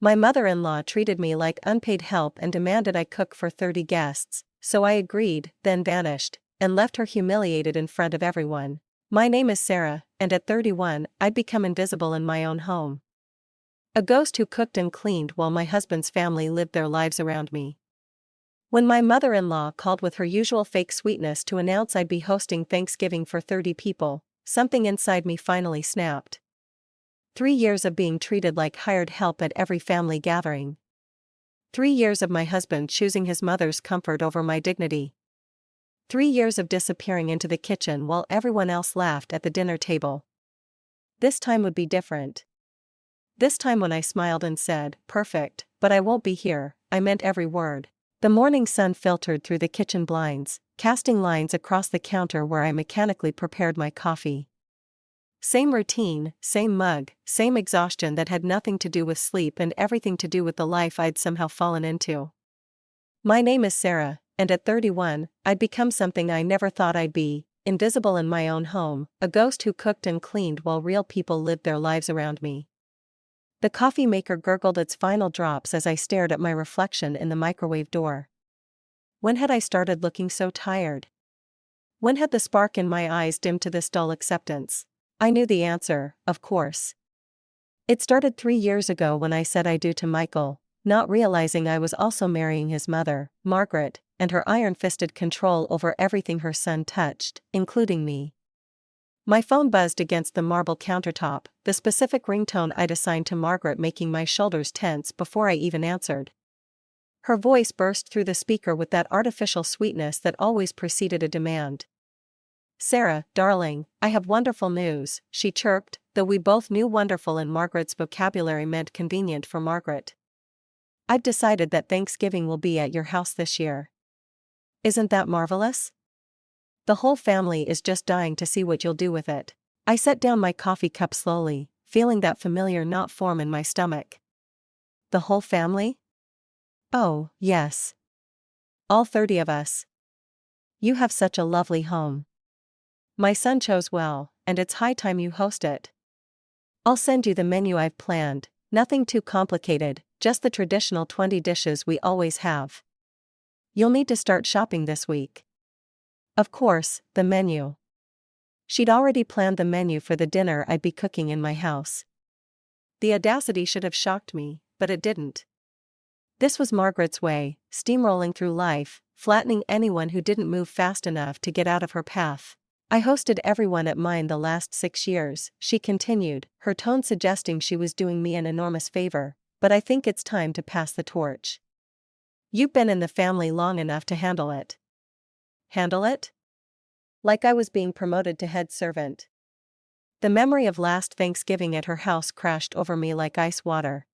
My mother-in-law treated me like unpaid help and demanded I cook for 30 guests, so I agreed, then vanished, and left her humiliated in front of everyone. My name is Sarah, and at 31, I'd become invisible in my own home. A ghost who cooked and cleaned while my husband's family lived their lives around me. When my mother-in-law called with her usual fake sweetness to announce I'd be hosting Thanksgiving for 30 people, something inside me finally snapped. 3 years of being treated like hired help at every family gathering. 3 years of my husband choosing his mother's comfort over my dignity. 3 years of disappearing into the kitchen while everyone else laughed at the dinner table. This time would be different. This time when I smiled and said, "Perfect, but I won't be here," I meant every word. The morning sun filtered through the kitchen blinds, casting lines across the counter where I mechanically prepared my coffee. Same routine, same mug, same exhaustion that had nothing to do with sleep and everything to do with the life I'd somehow fallen into. My name is Sarah, and at 31, I'd become something I never thought I'd be, invisible in my own home, a ghost who cooked and cleaned while real people lived their lives around me. The coffee maker gurgled its final drops as I stared at my reflection in the microwave door. When had I started looking so tired? When had the spark in my eyes dimmed to this dull acceptance? I knew the answer, of course. It started 3 years ago when I said I do to Michael, not realizing I was also marrying his mother, Margaret, and her iron-fisted control over everything her son touched, including me. My phone buzzed against the marble countertop, the specific ringtone I'd assigned to Margaret making my shoulders tense before I even answered. Her voice burst through the speaker with that artificial sweetness that always preceded a demand. "Sarah, darling, I have wonderful news," she chirped, though we both knew wonderful in Margaret's vocabulary meant convenient for Margaret. "I've decided that Thanksgiving will be at your house this year. Isn't that marvelous? The whole family is just dying to see what you'll do with it." I set down my coffee cup slowly, feeling that familiar knot form in my stomach. The whole family? Oh, yes. All 30 of us. You have such a lovely home. My son chose well, and it's high time you host it. I'll send you the menu I've planned, nothing too complicated, just the traditional 20 dishes we always have. You'll need to start shopping this week. Of course, the menu. She'd already planned the menu for the dinner I'd be cooking in my house. The audacity should have shocked me, but it didn't. This was Margaret's way, steamrolling through life, flattening anyone who didn't move fast enough to get out of her path. "I hosted everyone at mine the last 6 years," she continued, her tone suggesting she was doing me an enormous favor, "but I think it's time to pass the torch. You've been in the family long enough to handle it." Handle it? Like I was being promoted to head servant. The memory of last Thanksgiving at her house crashed over me like ice water.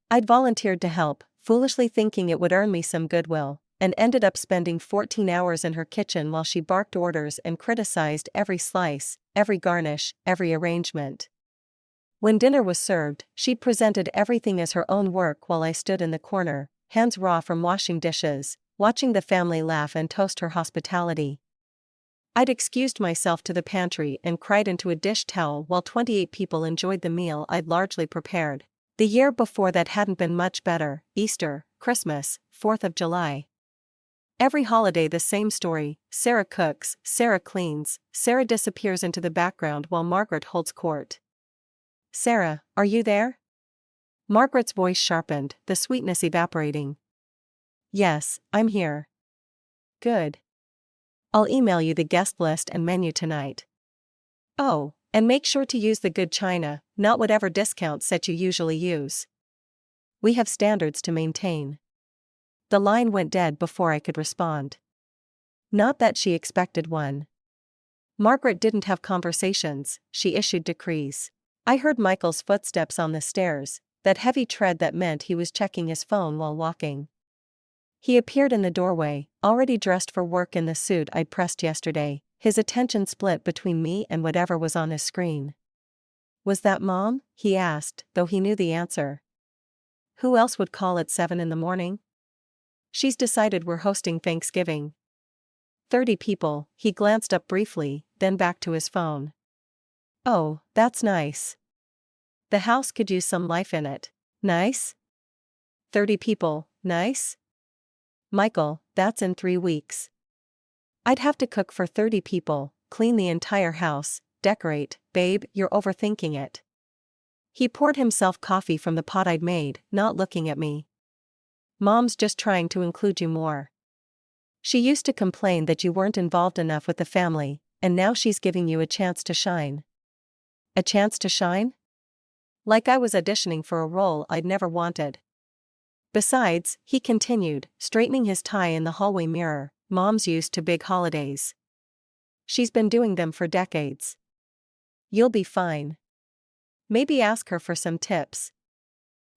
I'd volunteered to help, foolishly thinking it would earn me some goodwill, and ended up spending 14 hours in her kitchen while she barked orders and criticized every slice, every garnish, every arrangement. When dinner was served, she'd presented everything as her own work while I stood in the corner, hands raw from washing dishes, watching the family laugh and toast her hospitality. I'd excused myself to the pantry and cried into a dish towel while 28 people enjoyed the meal I'd largely prepared. The year before that hadn't been much better: Easter, Christmas, 4th of July. Every holiday the same story: Sarah cooks, Sarah cleans, Sarah disappears into the background while Margaret holds court. "Sarah, are you there?" Margaret's voice sharpened, the sweetness evaporating. "Yes, I'm here." "Good. I'll email you the guest list and menu tonight. Oh, and make sure to use the good china, not whatever discount set you usually use. We have standards to maintain." The line went dead before I could respond. Not that she expected one. Margaret didn't have conversations, she issued decrees. I heard Michael's footsteps on the stairs, that heavy tread that meant he was checking his phone while walking. He appeared in the doorway, already dressed for work in the suit I'd pressed yesterday, his attention split between me and whatever was on his screen. "Was that Mom?" he asked, though he knew the answer. Who else would call at 7 in the morning? "She's decided we're hosting Thanksgiving. 30 people," he glanced up briefly, then back to his phone. "Oh, that's nice. The house could use some life in it." "Nice?" 30 people, nice? Michael, that's in 3 weeks. I'd have to cook for 30 people, clean the entire house, decorate. Babe, you're overthinking it. He poured himself coffee from the pot I'd made, not looking at me. Mom's just trying to include you more. She used to complain that you weren't involved enough with the family, and now she's giving you a chance to shine. A chance to shine? Like I was auditioning for a role I'd never wanted. Besides, he continued, straightening his tie in the hallway mirror, Mom's used to big holidays. She's been doing them for decades. You'll be fine. Maybe ask her for some tips.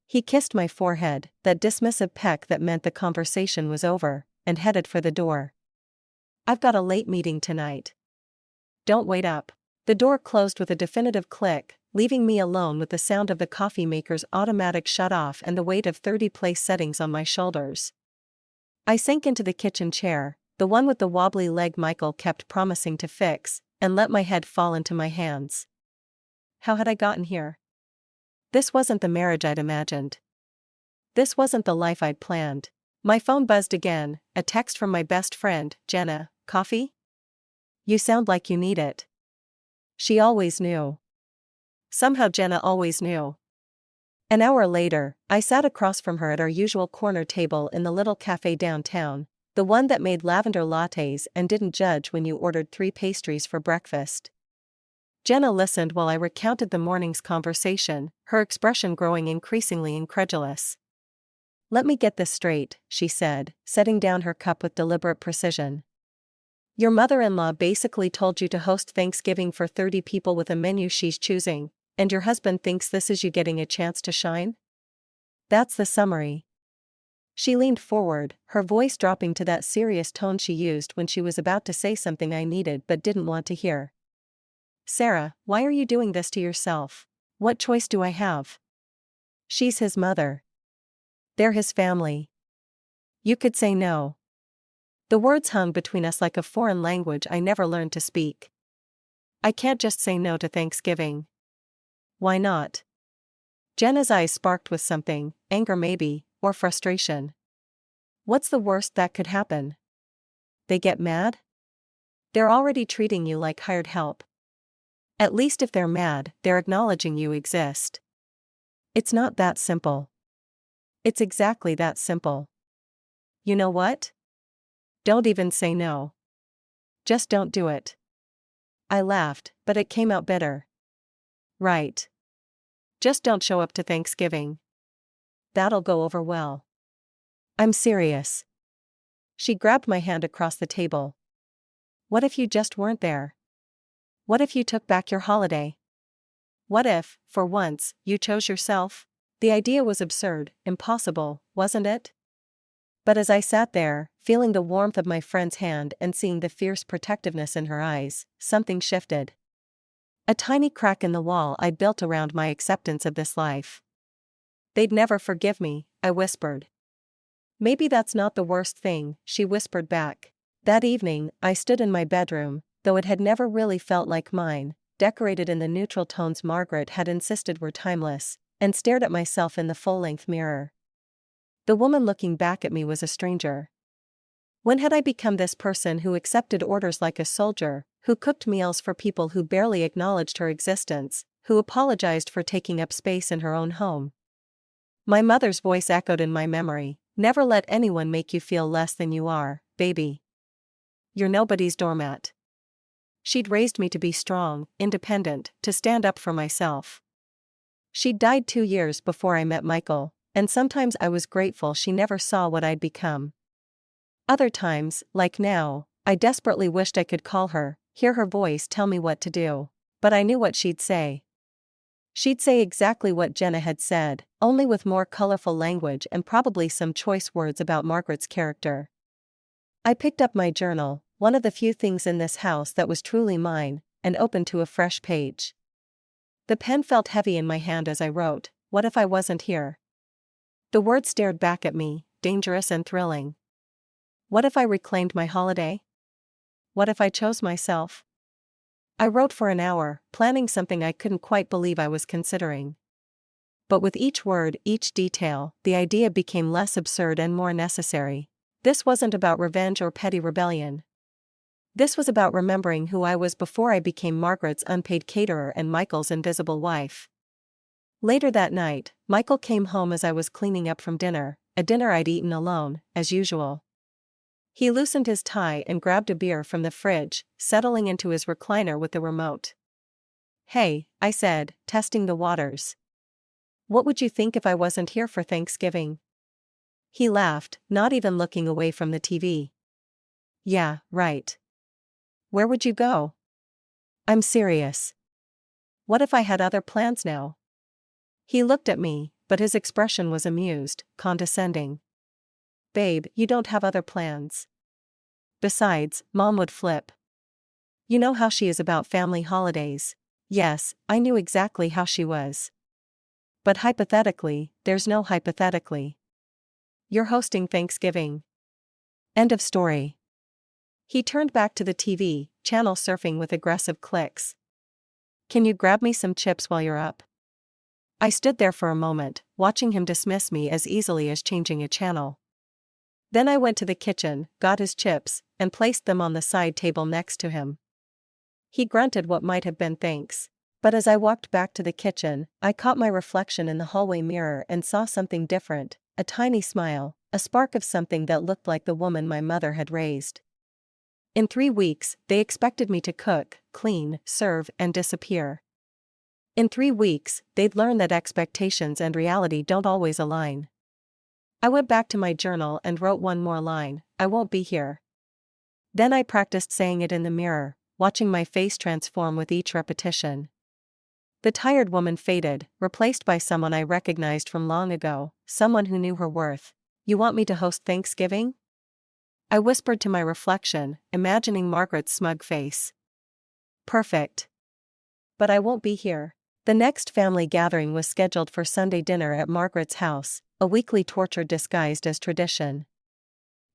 He kissed my forehead, that dismissive peck that meant the conversation was over, and headed for the door. I've got a late meeting tonight. Don't wait up. The door closed with a definitive click, leaving me alone with the sound of the coffee maker's automatic shut-off and the weight of 30 place settings on my shoulders. I sank into the kitchen chair, the one with the wobbly leg Michael kept promising to fix, and let my head fall into my hands. How had I gotten here? This wasn't the marriage I'd imagined. This wasn't the life I'd planned. My phone buzzed again, a text from my best friend, Jenna. Coffee? You sound like you need it. She always knew. Somehow Jenna always knew. An hour later, I sat across from her at our usual corner table in the little cafe downtown, the one that made lavender lattes and didn't judge when you ordered 3 pastries for breakfast. Jenna listened while I recounted the morning's conversation, her expression growing increasingly incredulous. Let me get this straight, she said, setting down her cup with deliberate precision. Your mother-in-law basically told you to host Thanksgiving for 30 people with a menu she's choosing, and your husband thinks this is you getting a chance to shine? That's the summary. She leaned forward, her voice dropping to that serious tone she used when she was about to say something I needed but didn't want to hear. Sarah, why are you doing this to yourself? What choice do I have? She's his mother. They're his family. You could say no. The words hung between us like a foreign language I never learned to speak. I can't just say no to Thanksgiving. Why not? Jenna's eyes sparked with something, anger maybe, or frustration. What's the worst that could happen? They get mad? They're already treating you like hired help. At least if they're mad, they're acknowledging you exist. It's not that simple. It's exactly that simple. You know what? Don't even say no. Just don't do it. I laughed, but it came out bitter. Right. Just don't show up to Thanksgiving. That'll go over well. I'm serious. She grabbed my hand across the table. What if you just weren't there? What if you took back your holiday? What if, for once, you chose yourself? The idea was absurd, impossible, wasn't it? But as I sat there, feeling the warmth of my friend's hand and seeing the fierce protectiveness in her eyes, something shifted. A tiny crack in the wall I'd built around my acceptance of this life. They'd never forgive me, I whispered. Maybe that's not the worst thing, she whispered back. That evening, I stood in my bedroom, though it had never really felt like mine, decorated in the neutral tones Margaret had insisted were timeless, and stared at myself in the full-length mirror. The woman looking back at me was a stranger. When had I become this person who accepted orders like a soldier, who cooked meals for people who barely acknowledged her existence, who apologized for taking up space in her own home? My mother's voice echoed in my memory, never let anyone make you feel less than you are, baby. You're nobody's doormat. She'd raised me to be strong, independent, to stand up for myself. She'd died 2 years before I met Michael, and sometimes I was grateful she never saw what I'd become. Other times, like now, I desperately wished I could call her, hear her voice tell me what to do. But I knew what she'd say. She'd say exactly what Jenna had said, only with more colorful language and probably some choice words about Margaret's character. I picked up my journal, one of the few things in this house that was truly mine, and opened to a fresh page. The pen felt heavy in my hand as I wrote, "What if I wasn't here?" The words stared back at me, dangerous and thrilling. What if I reclaimed my holiday? What if I chose myself? I wrote for an hour, planning something I couldn't quite believe I was considering. But with each word, each detail, the idea became less absurd and more necessary. This wasn't about revenge or petty rebellion. This was about remembering who I was before I became Margaret's unpaid caterer and Michael's invisible wife. Later that night, Michael came home as I was cleaning up from dinner, a dinner I'd eaten alone, as usual. He loosened his tie and grabbed a beer from the fridge, settling into his recliner with the remote. "Hey," I said, testing the waters. "What would you think if I wasn't here for Thanksgiving?" He laughed, not even looking away from the TV. "Yeah, right. Where would you go?" "I'm serious. What if I had other plans now?" He looked at me, but his expression was amused, condescending. "Babe, you don't have other plans. Besides, Mom would flip. You know how she is about family holidays." Yes, I knew exactly how she was. But hypothetically, there's no hypothetically. You're hosting Thanksgiving. End of story. He turned back to the TV, channel surfing with aggressive clicks. "Can you grab me some chips while you're up?" I stood there for a moment, watching him dismiss me as easily as changing a channel. Then I went to the kitchen, got his chips, and placed them on the side table next to him. He grunted what might have been thanks. But as I walked back to the kitchen, I caught my reflection in the hallway mirror and saw something different, a tiny smile, a spark of something that looked like the woman my mother had raised. In 3 weeks, they expected me to cook, clean, serve, and disappear. In 3 weeks, they'd learn that expectations and reality don't always align. I went back to my journal and wrote one more line: "I won't be here." Then I practiced saying it in the mirror, watching my face transform with each repetition. The tired woman faded, replaced by someone I recognized from long ago, someone who knew her worth. "You want me to host Thanksgiving?" I whispered to my reflection, imagining Margaret's smug face. "Perfect. But I won't be here." The next family gathering was scheduled for Sunday dinner at Margaret's house, a weekly torture disguised as tradition.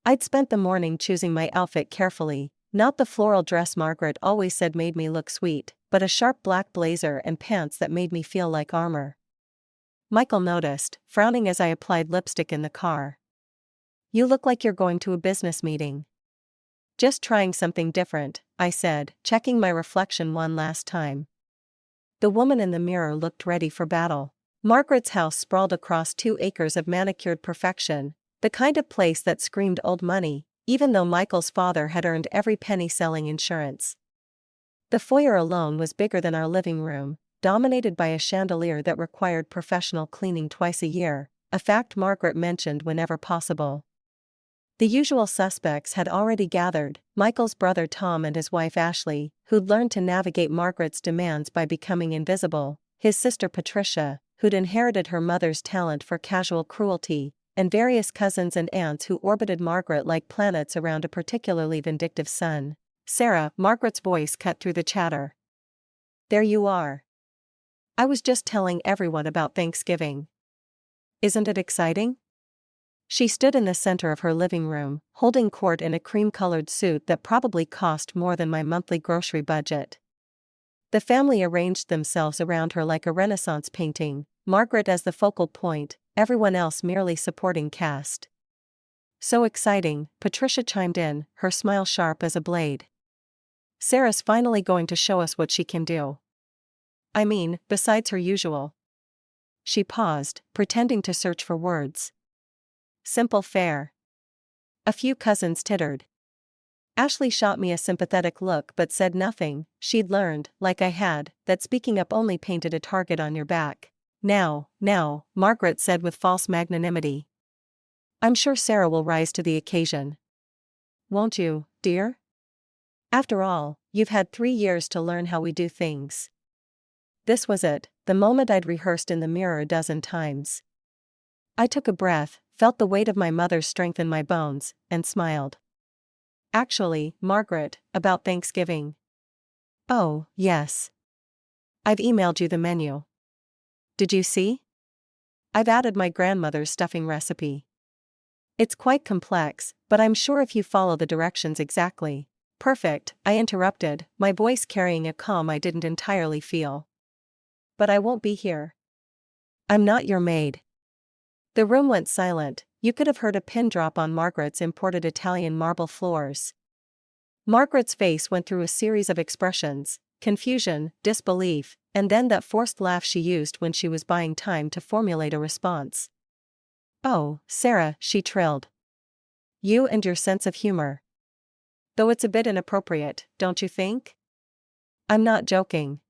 I'd spent the morning choosing my outfit carefully, not the floral dress Margaret always said made me look sweet, but a sharp black blazer and pants that made me feel like armor. Michael noticed, frowning as I applied lipstick in the car. "You look like you're going to a business meeting." "Just trying something different," I said, checking my reflection one last time. The woman in the mirror looked ready for battle. Margaret's house sprawled across 2 acres of manicured perfection, the kind of place that screamed old money, even though Michael's father had earned every penny selling insurance. The foyer alone was bigger than our living room, dominated by a chandelier that required professional cleaning twice a year, a fact Margaret mentioned whenever possible. The usual suspects had already gathered: Michael's brother Tom and his wife Ashley, who'd learned to navigate Margaret's demands by becoming invisible, his sister Patricia, who'd inherited her mother's talent for casual cruelty, and various cousins and aunts who orbited Margaret like planets around a particularly vindictive sun. "Sarah," Margaret's voice cut through the chatter. "There you are. I was just telling everyone about Thanksgiving. Isn't it exciting?" She stood in the center of her living room, holding court in a cream-colored suit that probably cost more than my monthly grocery budget. The family arranged themselves around her like a Renaissance painting, Margaret as the focal point, everyone else merely supporting cast. "So exciting," Patricia chimed in, her smile sharp as a blade. "Sarah's finally going to show us what she can do. I mean, besides her usual." She paused, pretending to search for words. "Simple fare." A few cousins tittered. Ashley shot me a sympathetic look but said nothing. She'd learned, like I had, that speaking up only painted a target on your back. Now, Margaret said with false magnanimity. "I'm sure Sarah will rise to the occasion. Won't you, dear? After all, you've had 3 years to learn how we do things." This was it, the moment I'd rehearsed in the mirror a dozen times. I took a breath, felt the weight of my mother's strength in my bones, and smiled. "Actually, Margaret, about Thanksgiving." "Oh, yes. I've emailed you the menu. Did you see? I've added my grandmother's stuffing recipe. It's quite complex, but I'm sure if you follow the directions exactly." "Perfect," I interrupted, my voice carrying a calm I didn't entirely feel. "But I won't be here." I'm not your maid. The room went silent. You could have heard a pin drop on Margaret's imported Italian marble floors. Margaret's face went through a series of expressions: confusion, disbelief, and then that forced laugh she used when she was buying time to formulate a response. "Oh, Sarah," she trilled. "You and your sense of humor. Though it's a bit inappropriate, don't you think?" "I'm not joking."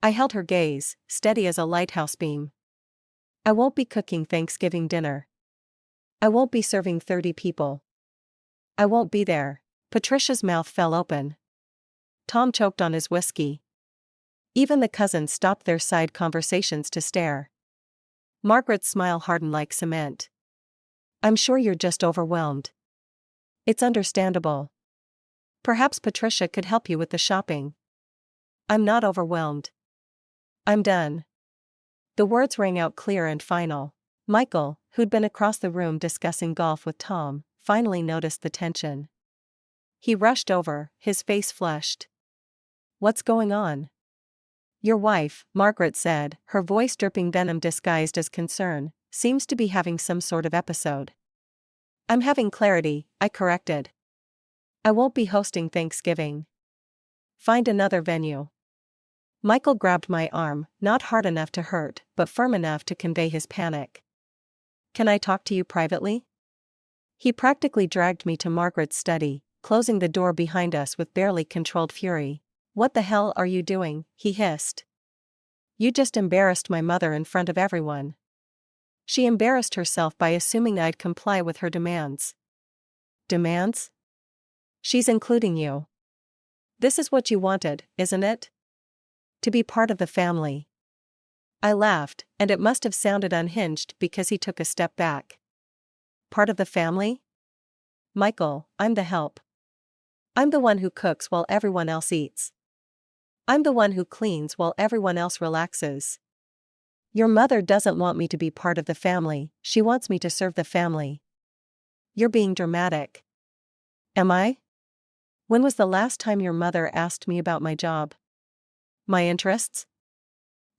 I held her gaze, steady as a lighthouse beam. "I won't be cooking Thanksgiving dinner. I won't be serving 30 people. I won't be there." Patricia's mouth fell open. Tom choked on his whiskey. Even the cousins stopped their side conversations to stare. Margaret's smile hardened like cement. "I'm sure you're just overwhelmed. It's understandable. Perhaps Patricia could help you with the shopping." "I'm not overwhelmed. I'm done." The words rang out clear and final. Michael, who'd been across the room discussing golf with Tom, finally noticed the tension. He rushed over, his face flushed. "What's going on?" "Your wife," Margaret said, her voice dripping venom disguised as concern, "seems to be having some sort of episode." "I'm having clarity," I corrected. "I won't be hosting Thanksgiving. Find another venue." Michael grabbed my arm, not hard enough to hurt, but firm enough to convey his panic. "Can I talk to you privately?" He practically dragged me to Margaret's study, closing the door behind us with barely controlled fury. "What the hell are you doing?" he hissed. "You just embarrassed my mother in front of everyone." "She embarrassed herself by assuming I'd comply with her demands." "Demands?" "She's including you. This is what you wanted, isn't it? To be part of the family." I laughed, and it must have sounded unhinged because he took a step back. "Part of the family? Michael, I'm the help. I'm the one who cooks while everyone else eats. I'm the one who cleans while everyone else relaxes. Your mother doesn't want me to be part of the family, she wants me to serve the family." "You're being dramatic." "Am I? When was the last time your mother asked me about my job? My interests?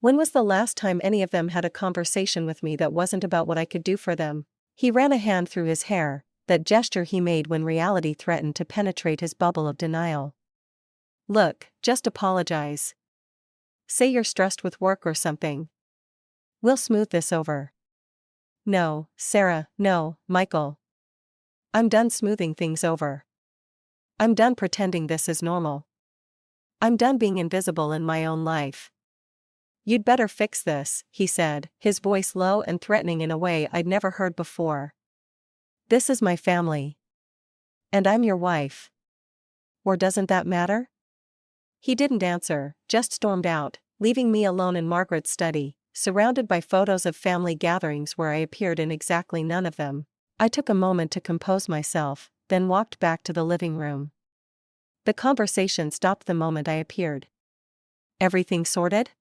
When was the last time any of them had a conversation with me that wasn't about what I could do for them?" He ran a hand through his hair, that gesture he made when reality threatened to penetrate his bubble of denial. "Look, just apologize. Say you're stressed with work or something. We'll smooth this over." "No, Sarah, no, Michael. I'm done smoothing things over. I'm done pretending this is normal. I'm done being invisible in my own life." "You'd better fix this," he said, his voice low and threatening in a way I'd never heard before. "This is my family. And I'm your wife. Or doesn't that matter?" He didn't answer, just stormed out, leaving me alone in Margaret's study, surrounded by photos of family gatherings where I appeared in exactly none of them. I took a moment to compose myself, then walked back to the living room. The conversation stopped the moment I appeared. "Everything sorted?"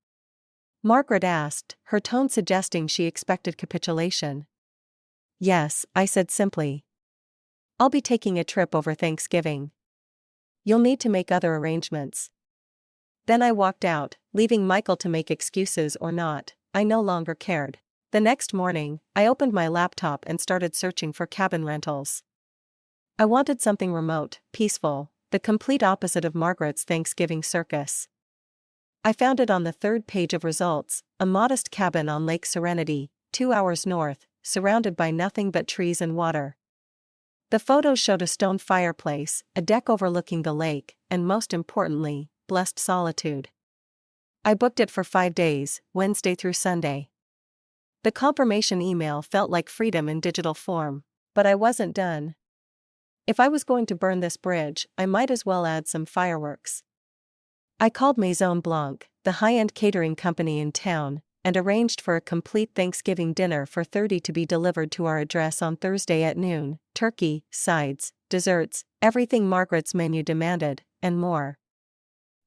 Margaret asked, her tone suggesting she expected capitulation. "Yes," I said simply. "I'll be taking a trip over Thanksgiving. You'll need to make other arrangements." Then I walked out, leaving Michael to make excuses or not. I no longer cared. The next morning, I opened my laptop and started searching for cabin rentals. I wanted something remote, peaceful, the complete opposite of Margaret's Thanksgiving circus. I found it on the third page of results, a modest cabin on Lake Serenity, 2 hours north, surrounded by nothing but trees and water. The photos showed a stone fireplace, a deck overlooking the lake, and most importantly, blessed solitude. I booked it for 5 days, Wednesday through Sunday. The confirmation email felt like freedom in digital form, but I wasn't done. If I was going to burn this bridge, I might as well add some fireworks. I called Maison Blanc, the high-end catering company in town, and arranged for a complete Thanksgiving dinner for 30 to be delivered to our address on Thursday at noon: turkey, sides, desserts, everything Margaret's menu demanded, and more.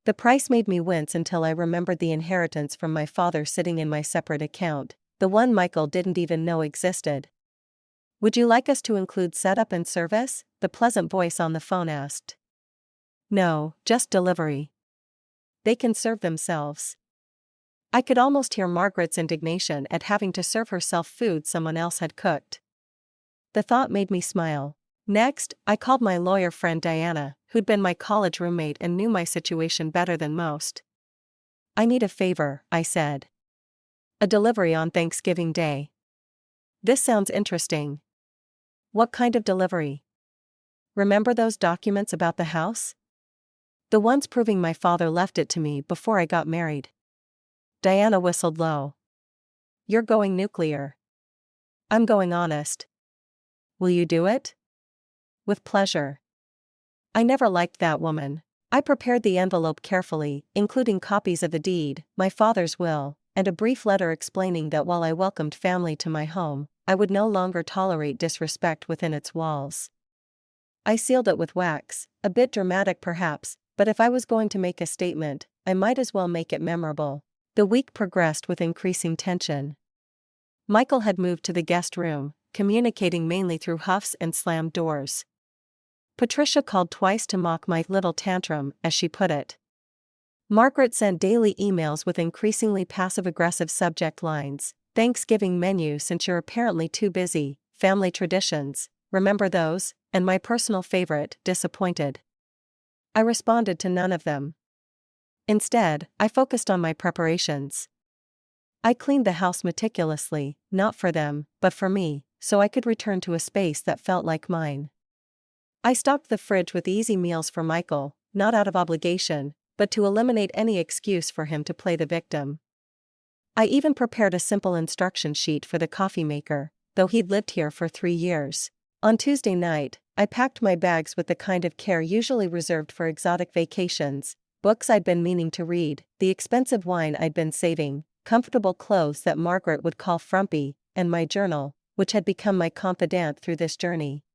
The price made me wince until I remembered the inheritance from my father sitting in my separate account, the one Michael didn't even know existed. "Would you like us to include setup and service?" the pleasant voice on the phone asked. "No, just delivery. They can serve themselves." I could almost hear Margaret's indignation at having to serve herself food someone else had cooked. The thought made me smile. Next, I called my lawyer friend Diana, who'd been my college roommate and knew my situation better than most. "I need a favor," I said. "A delivery on Thanksgiving Day." "This sounds interesting." "What kind of delivery?" "Remember those documents about the house? The ones proving my father left it to me before I got married." Diana whistled low. "You're going nuclear." "I'm going honest." "Will you do it?" "With pleasure." I never liked that woman. I prepared the envelope carefully, including copies of the deed, my father's will, and a brief letter explaining that while I welcomed family to my home, I would no longer tolerate disrespect within its walls. I sealed it with wax, a bit dramatic perhaps, but if I was going to make a statement, I might as well make it memorable. The week progressed with increasing tension. Michael had moved to the guest room, communicating mainly through huffs and slammed doors. Patricia called twice to mock my little tantrum, as she put it. Margaret sent daily emails with increasingly passive-aggressive subject lines. "Thanksgiving menu since you're apparently too busy," "family traditions, remember those," and my personal favorite, "disappointed." I responded to none of them. Instead, I focused on my preparations. I cleaned the house meticulously, not for them, but for me, so I could return to a space that felt like mine. I stocked the fridge with easy meals for Michael, not out of obligation, but to eliminate any excuse for him to play the victim. I even prepared a simple instruction sheet for the coffee maker, though he'd lived here for 3 years. On Tuesday night, I packed my bags with the kind of care usually reserved for exotic vacations: books I'd been meaning to read, the expensive wine I'd been saving, comfortable clothes that Margaret would call frumpy, and my journal, which had become my confidant through this journey.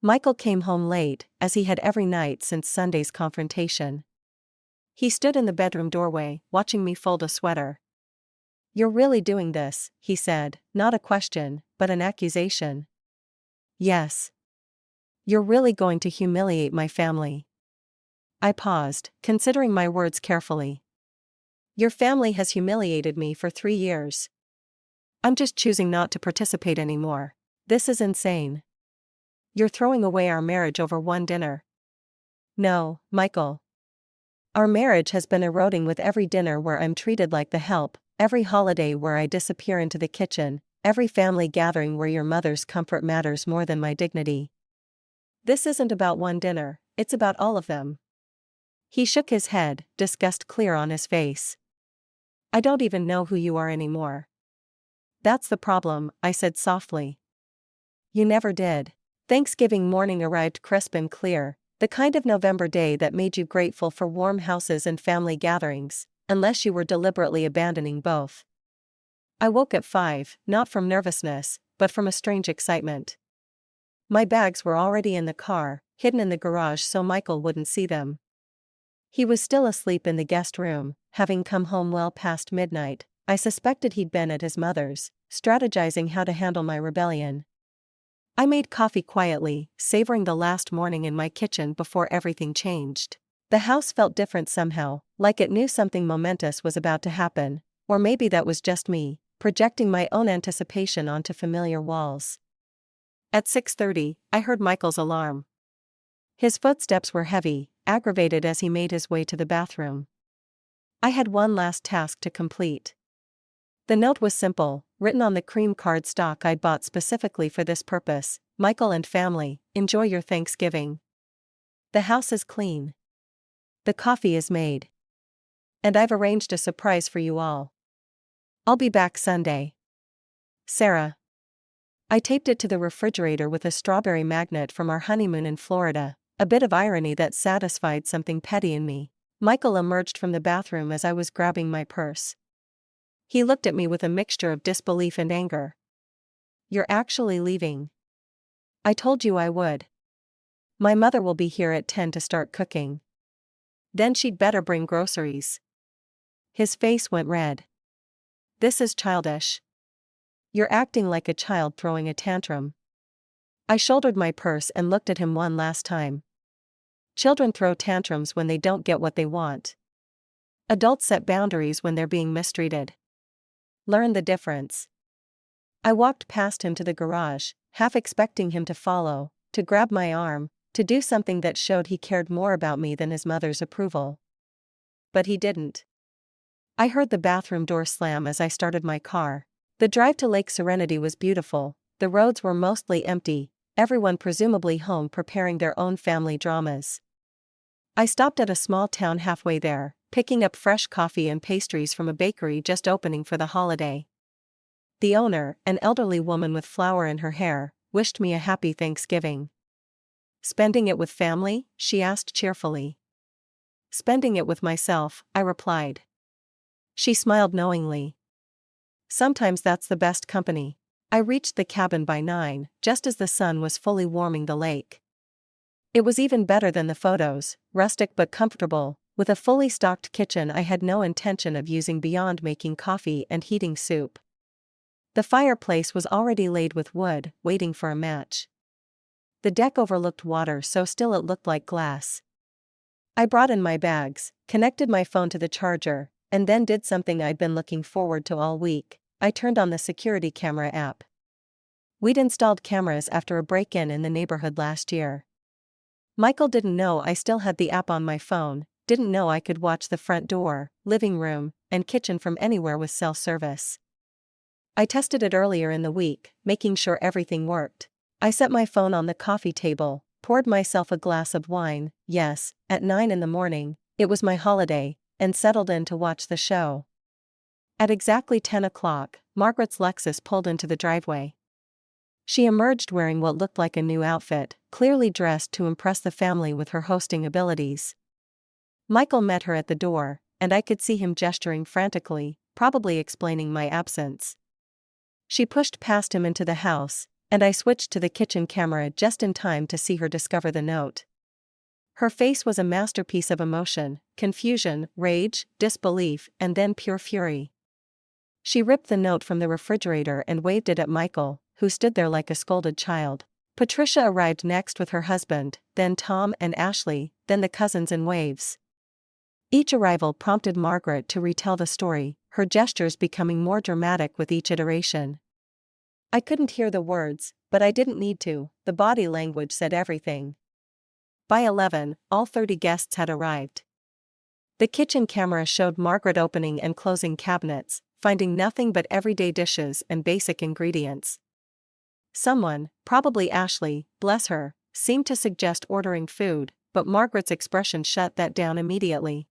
Michael came home late, as he had every night since Sunday's confrontation. He stood in the bedroom doorway, watching me fold a sweater. "You're really doing this," he said, not a question, but an accusation. "Yes. You're really going to humiliate my family." I paused, considering my words carefully. "Your family has humiliated me for 3 years. I'm just choosing not to participate anymore. This is insane. You're throwing away our marriage over one dinner." "No, Michael. Our marriage has been eroding with every dinner where I'm treated like the help, every holiday where I disappear into the kitchen, every family gathering where your mother's comfort matters more than my dignity. This isn't about one dinner, it's about all of them." He shook his head, disgust clear on his face. "I don't even know who you are anymore." "That's the problem," I said softly. "You never did." Thanksgiving morning arrived crisp and clear, the kind of November day that made you grateful for warm houses and family gatherings, unless you were deliberately abandoning both. I woke at 5, not from nervousness, but from a strange excitement. My bags were already in the car, hidden in the garage so Michael wouldn't see them. He was still asleep in the guest room, having come home well past midnight. I suspected he'd been at his mother's, strategizing how to handle my rebellion. I made coffee quietly, savoring the last morning in my kitchen before everything changed. The house felt different somehow, like it knew something momentous was about to happen, or maybe that was just me, projecting my own anticipation onto familiar walls. At 6:30, I heard Michael's alarm. His footsteps were heavy, aggravated as he made his way to the bathroom. I had one last task to complete. The note was simple, written on the cream cardstock I'd bought specifically for this purpose: "Michael and family, enjoy your Thanksgiving. The house is clean. The coffee is made. And I've arranged a surprise for you all. I'll be back Sunday. Sarah." I taped it to the refrigerator with a strawberry magnet from our honeymoon in Florida, a bit of irony that satisfied something petty in me. Michael emerged from the bathroom as I was grabbing my purse. He looked at me with a mixture of disbelief and anger. "You're actually leaving?" "I told you I would. My mother will be here at 10 to start cooking. Then she'd better bring groceries." His face went red. "This is childish. You're acting like a child throwing a tantrum." I shouldered my purse and looked at him one last time. Children throw tantrums when they don't get what they want. Adults set boundaries when they're being mistreated. Learn the difference. I walked past him to the garage, half expecting him to follow, to grab my arm, to do something that showed he cared more about me than his mother's approval. But he didn't. I heard the bathroom door slam as I started my car. The drive to Lake Serenity was beautiful, the roads were mostly empty, everyone presumably home preparing their own family dramas. I stopped at a small town halfway there, picking up fresh coffee and pastries from a bakery just opening for the holiday. The owner, an elderly woman with flour in her hair, wished me a happy Thanksgiving. "Spending it with family?" she asked cheerfully. "Spending it with myself," I replied. She smiled knowingly. "Sometimes that's the best company." I reached the cabin by 9, just as the sun was fully warming the lake. It was even better than the photos, rustic but comfortable, with a fully stocked kitchen I had no intention of using beyond making coffee and heating soup. The fireplace was already laid with wood, waiting for a match. The deck overlooked water so still it looked like glass. I brought in my bags, connected my phone to the charger, and then did something I'd been looking forward to all week. I turned on the security camera app. We'd installed cameras after a break-in in the neighborhood last year. Michael didn't know I still had the app on my phone, didn't know I could watch the front door, living room, and kitchen from anywhere with cell service. I tested it earlier in the week, making sure everything worked. I set my phone on the coffee table, poured myself a glass of wine, yes, at 9 in the morning, it was my holiday, and settled in to watch the show. At exactly 10 o'clock, Margaret's Lexus pulled into the driveway. She emerged wearing what looked like a new outfit, clearly dressed to impress the family with her hosting abilities. Michael met her at the door, and I could see him gesturing frantically, probably explaining my absence. She pushed past him into the house, and I switched to the kitchen camera just in time to see her discover the note. Her face was a masterpiece of emotion, confusion, rage, disbelief, and then pure fury. She ripped the note from the refrigerator and waved it at Michael, who stood there like a scolded child. Patricia arrived next with her husband, then Tom and Ashley, then the cousins in waves. Each arrival prompted Margaret to retell the story, her gestures becoming more dramatic with each iteration. I couldn't hear the words, but I didn't need to, the body language said everything. By 11, all 30 guests had arrived. The kitchen camera showed Margaret opening and closing cabinets, finding nothing but everyday dishes and basic ingredients. Someone, probably Ashley, bless her, seemed to suggest ordering food, but Margaret's expression shut that down immediately.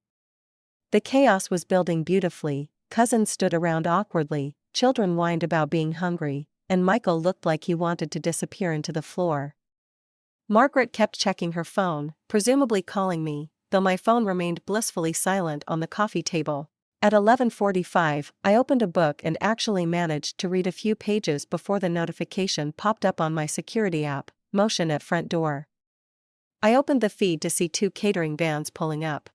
The chaos was building beautifully, cousins stood around awkwardly, children whined about being hungry, and Michael looked like he wanted to disappear into the floor. Margaret kept checking her phone, presumably calling me, though my phone remained blissfully silent on the coffee table. At 11:45, I opened a book and actually managed to read a few pages before the notification popped up on my security app, motion at front door. I opened the feed to see 2 catering vans pulling up.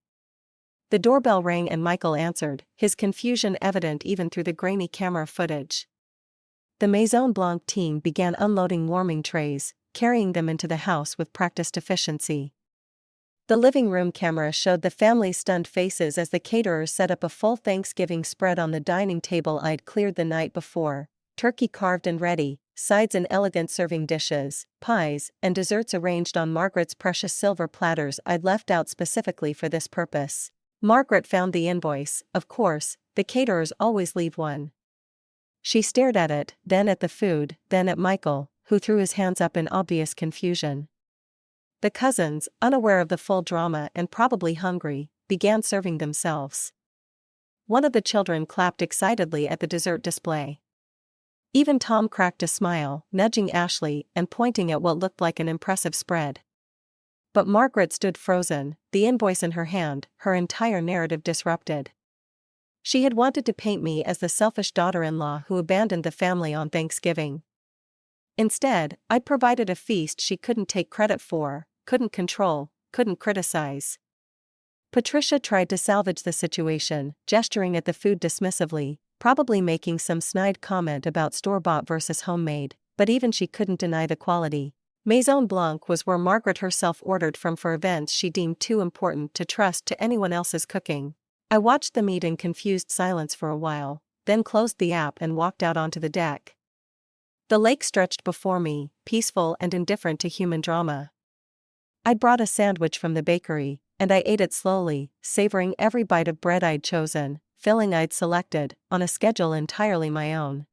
The doorbell rang and Michael answered, his confusion evident even through the grainy camera footage. The Maison Blanc team began unloading warming trays, carrying them into the house with practiced efficiency. The living room camera showed the family's stunned faces as the caterers set up a full Thanksgiving spread on the dining table I'd cleared the night before, turkey carved and ready, sides in elegant serving dishes, pies, and desserts arranged on Margaret's precious silver platters I'd left out specifically for this purpose. Margaret found the invoice, of course, the caterers always leave one. She stared at it, then at the food, then at Michael, who threw his hands up in obvious confusion. The cousins, unaware of the full drama and probably hungry, began serving themselves. One of the children clapped excitedly at the dessert display. Even Tom cracked a smile, nudging Ashley and pointing at what looked like an impressive spread. But Margaret stood frozen, the invoice in her hand, her entire narrative disrupted. She had wanted to paint me as the selfish daughter-in-law who abandoned the family on Thanksgiving. Instead, I'd provided a feast she couldn't take credit for, couldn't control, couldn't criticize. Patricia tried to salvage the situation, gesturing at the food dismissively, probably making some snide comment about store-bought versus homemade, but even she couldn't deny the quality. Maison Blanc was where Margaret herself ordered from for events she deemed too important to trust to anyone else's cooking. I watched them eat in confused silence for a while, then closed the app and walked out onto the deck. The lake stretched before me, peaceful and indifferent to human drama. I'd brought a sandwich from the bakery, and I ate it slowly, savoring every bite of bread I'd chosen, filling I'd selected, on a schedule entirely my own.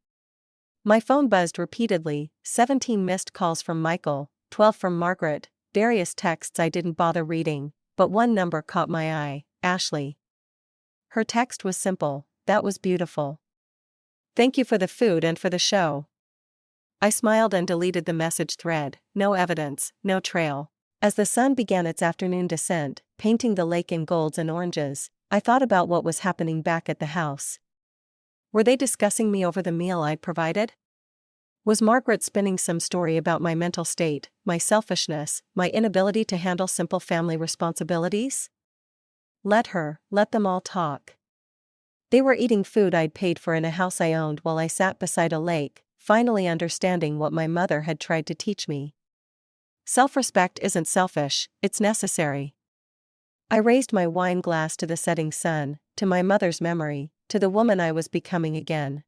My phone buzzed repeatedly, 17 missed calls from Michael, 12 from Margaret, various texts I didn't bother reading, but one number caught my eye, Ashley. Her text was simple, "That was beautiful. Thank you for the food and for the show." I smiled and deleted the message thread, no evidence, no trail. As the sun began its afternoon descent, painting the lake in golds and oranges, I thought about what was happening back at the house. Were they discussing me over the meal I'd provided? Was Margaret spinning some story about my mental state, my selfishness, my inability to handle simple family responsibilities? Let them all talk. They were eating food I'd paid for in a house I owned while I sat beside a lake, finally understanding what my mother had tried to teach me. Self-respect isn't selfish, it's necessary. I raised my wine glass to the setting sun, to my mother's memory, to the woman I was becoming again.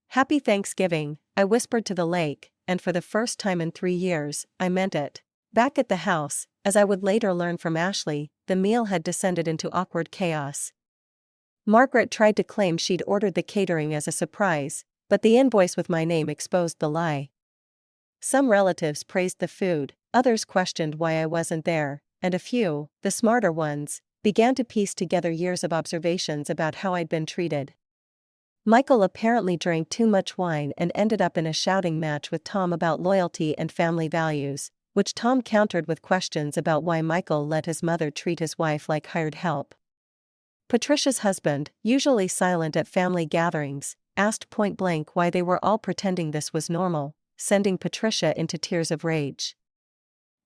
"Happy Thanksgiving," I whispered to the lake, and for the first time in 3 years, I meant it. Back at the house, as I would later learn from Ashley, the meal had descended into awkward chaos. Margaret tried to claim she'd ordered the catering as a surprise, but the invoice with my name exposed the lie. Some relatives praised the food, others questioned why I wasn't there, and a few, the smarter ones, began to piece together years of observations about how I'd been treated. Michael apparently drank too much wine and ended up in a shouting match with Tom about loyalty and family values, which Tom countered with questions about why Michael let his mother treat his wife like hired help. Patricia's husband, usually silent at family gatherings, asked point-blank why they were all pretending this was normal, sending Patricia into tears of rage.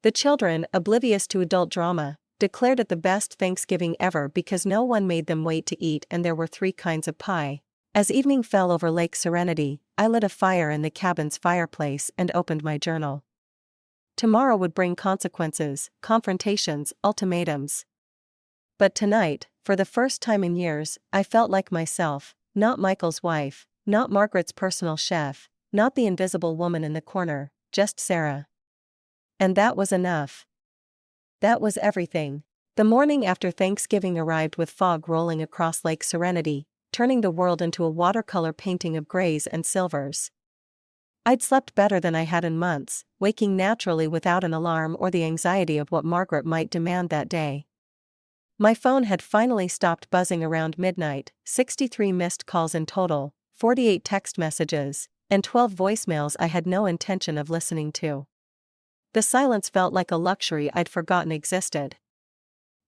The children, oblivious to adult drama, declared it the best Thanksgiving ever because no one made them wait to eat and there were 3 kinds of pie. As evening fell over Lake Serenity, I lit a fire in the cabin's fireplace and opened my journal. Tomorrow would bring consequences, confrontations, ultimatums. But tonight, for the first time in years, I felt like myself, not Michael's wife, not Margaret's personal chef, not the invisible woman in the corner, just Sarah. And that was enough. That was everything. The morning after Thanksgiving arrived with fog rolling across Lake Serenity, turning the world into a watercolor painting of grays and silvers. I'd slept better than I had in months, waking naturally without an alarm or the anxiety of what Margaret might demand that day. My phone had finally stopped buzzing around midnight, 63 missed calls in total, 48 text messages, and 12 voicemails I had no intention of listening to. The silence felt like a luxury I'd forgotten existed.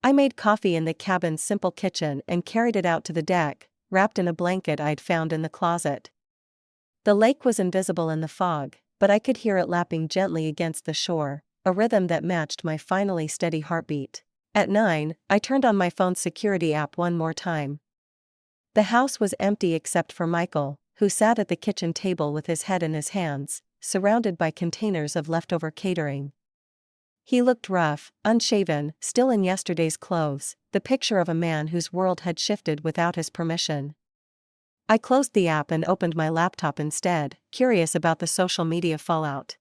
I made coffee in the cabin's simple kitchen and carried it out to the deck, wrapped in a blanket I'd found in the closet. The lake was invisible in the fog, but I could hear it lapping gently against the shore, a rhythm that matched my finally steady heartbeat. At 9, I turned on my phone's security app one more time. The house was empty except for Michael, who sat at the kitchen table with his head in his hands, surrounded by containers of leftover catering. He looked rough, unshaven, still in yesterday's clothes, the picture of a man whose world had shifted without his permission. I closed the app and opened my laptop instead, curious about the social media fallout.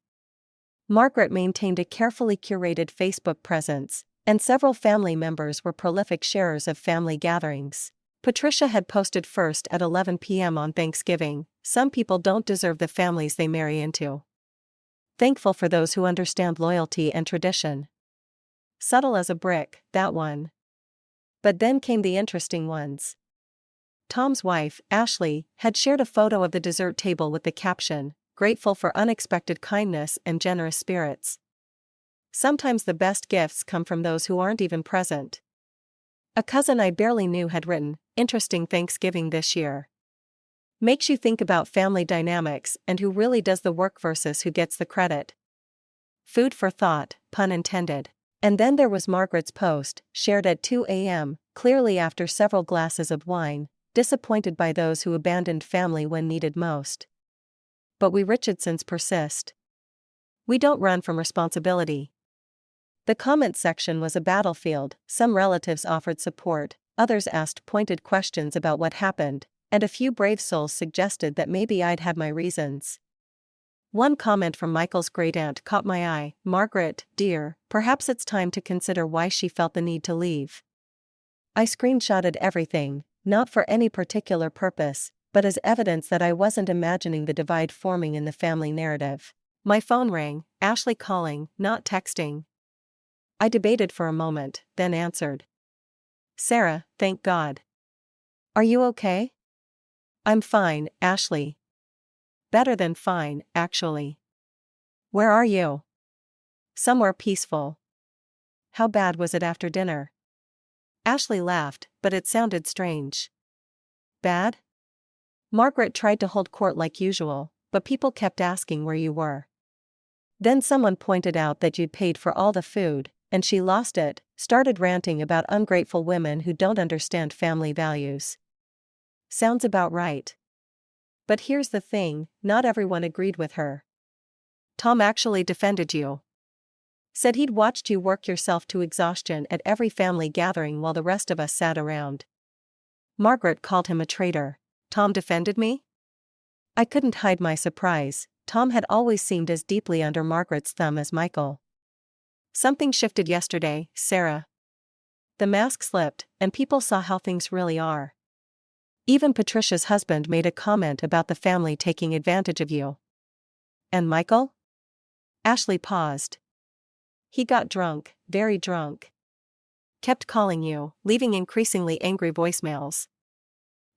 Margaret maintained a carefully curated Facebook presence, and several family members were prolific sharers of family gatherings. Patricia had posted first at 11 p.m. on Thanksgiving, "Some people don't deserve the families they marry into. Thankful for those who understand loyalty and tradition." Subtle as a brick, that one. But then came the interesting ones. Tom's wife, Ashley, had shared a photo of the dessert table with the caption, "Grateful for unexpected kindness and generous spirits. Sometimes the best gifts come from those who aren't even present." A cousin I barely knew had written, "Interesting Thanksgiving this year. Makes you think about family dynamics and who really does the work versus who gets the credit." Food for thought, pun intended. And then there was Margaret's post, shared at 2 a.m., clearly after several glasses of wine, disappointed by those who abandoned family when needed most. But we Richardsons persist. We don't run from responsibility. The comment section was a battlefield. Some relatives offered support, Others asked pointed questions about what happened, and a few brave souls suggested that maybe I'd had my reasons. One comment from Michael's great-aunt caught my eye. "Margaret, dear, perhaps it's time to consider why she felt the need to leave." I screenshotted everything, not for any particular purpose, but as evidence that I wasn't imagining the divide forming in the family narrative. My phone rang, Ashley calling, not texting. I debated for a moment, then answered. "Sarah, thank God. Are you okay?" "I'm fine, Ashley. Better than fine, actually." "Where are you?" "Somewhere peaceful." "How bad was it after dinner?" Ashley laughed, but it sounded strange. "Bad?" Margaret tried to hold court like usual, but people kept asking where you were. Then someone pointed out that you'd paid for all the food, and she lost it, started ranting about ungrateful women who don't understand family values. Sounds about right. But here's the thing, not everyone agreed with her. Tom actually defended you. Said he'd watched you work yourself to exhaustion at every family gathering while the rest of us sat around. Margaret called him a traitor. Tom defended me? I couldn't hide my surprise. Tom had always seemed as deeply under Margaret's thumb as Michael. Something shifted yesterday, Sarah. The mask slipped, and people saw how things really are. Even Patricia's husband made a comment about the family taking advantage of you. And Michael? Ashley paused. He got drunk, very drunk. Kept calling you, leaving increasingly angry voicemails.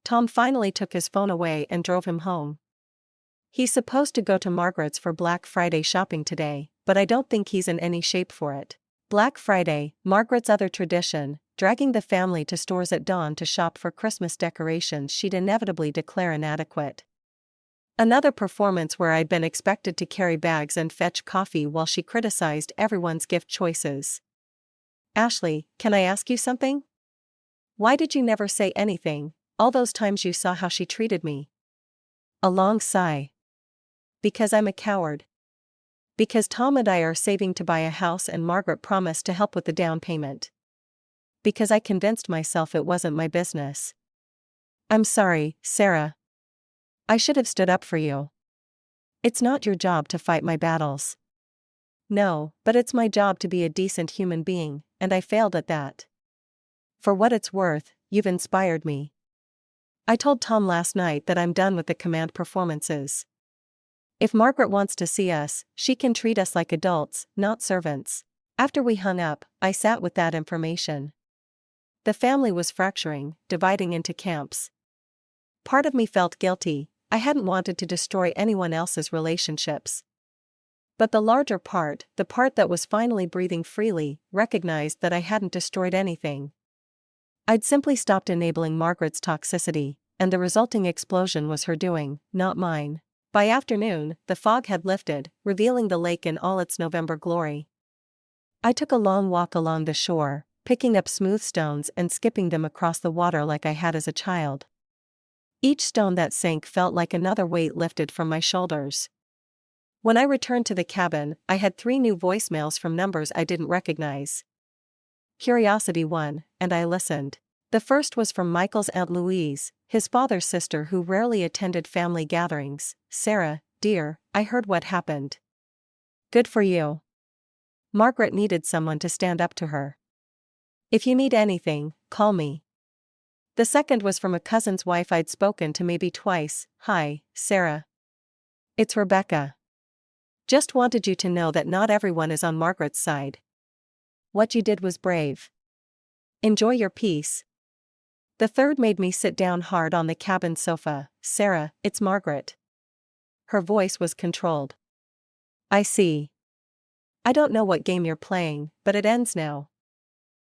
Tom finally took his phone away and drove him home. He's supposed to go to Margaret's for Black Friday shopping today, but I don't think he's in any shape for it. Black Friday, Margaret's other tradition, dragging the family to stores at dawn to shop for Christmas decorations she'd inevitably declare inadequate. Another performance where I'd been expected to carry bags and fetch coffee while she criticized everyone's gift choices. Ashley, can I ask you something? Why did you never say anything, all those times you saw how she treated me? A long sigh. Because I'm a coward. Because Tom and I are saving to buy a house and Margaret promised to help with the down payment. Because I convinced myself it wasn't my business. I'm sorry, Sarah. I should have stood up for you. It's not your job to fight my battles. No, but it's my job to be a decent human being, and I failed at that. For what it's worth, you've inspired me. I told Tom last night that I'm done with the command performances. If Margaret wants to see us, she can treat us like adults, not servants. After we hung up, I sat with that information. The family was fracturing, dividing into camps. Part of me felt guilty. I hadn't wanted to destroy anyone else's relationships. But the larger part, the part that was finally breathing freely, recognized that I hadn't destroyed anything. I'd simply stopped enabling Margaret's toxicity, and the resulting explosion was her doing, not mine. By afternoon, the fog had lifted, revealing the lake in all its November glory. I took a long walk along the shore, picking up smooth stones and skipping them across the water like I had as a child. Each stone that sank felt like another weight lifted from my shoulders. When I returned to the cabin, I had 3 new voicemails from numbers I didn't recognize. Curiosity won, and I listened. The first was from Michael's Aunt Louise, his father's sister who rarely attended family gatherings. "Sarah, dear, I heard what happened. Good for you. Margaret needed someone to stand up to her. If you need anything, call me." The second was from a cousin's wife I'd spoken to maybe twice. "Hi, Sarah. It's Rebecca. Just wanted you to know that not everyone is on Margaret's side. What you did was brave. Enjoy your peace." The third made me sit down hard on the cabin sofa. "Sarah, it's Margaret." Her voice was controlled. "I see. I don't know what game you're playing, but it ends now.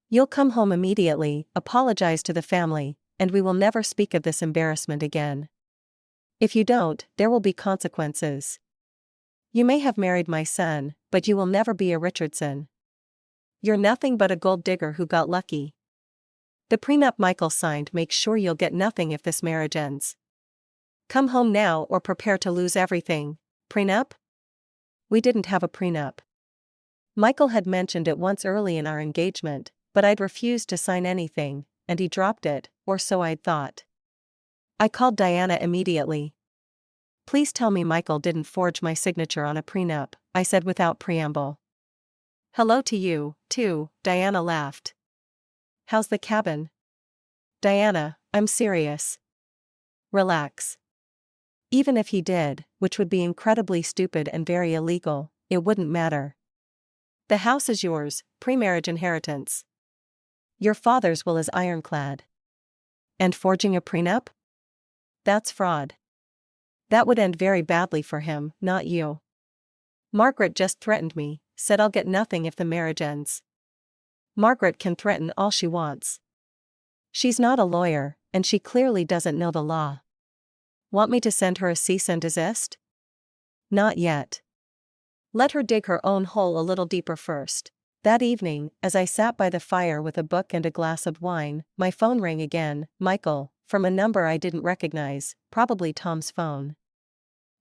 You'll come home immediately, apologize to the family, and we will never speak of this embarrassment again. If you don't, there will be consequences. You may have married my son, but you will never be a Richardson. You're nothing but a gold digger who got lucky. The prenup Michael signed makes sure you'll get nothing if this marriage ends. Come home now or prepare to lose everything." Prenup? We didn't have a prenup. Michael had mentioned it once early in our engagement, but I'd refused to sign anything, and he dropped it, or so I'd thought. I called Diana immediately. "Please tell me Michael didn't forge my signature on a prenup," I said without preamble. "Hello to you, too," Diana laughed. "How's the cabin?" "Diana, I'm serious. Relax. Even if he did, which would be incredibly stupid and very illegal, it wouldn't matter. The house is yours, pre-marriage inheritance. Your father's will is ironclad. And forging a prenup? That's fraud. That would end very badly for him, not you. Margaret just threatened me, said I'll get nothing if the marriage ends. Margaret can threaten all she wants. She's not a lawyer, and she clearly doesn't know the law. Want me to send her a cease and desist? Not yet. Let her dig her own hole a little deeper first." That evening, as I sat by the fire with a book and a glass of wine, my phone rang again, Michael, from a number I didn't recognize, probably Tom's phone.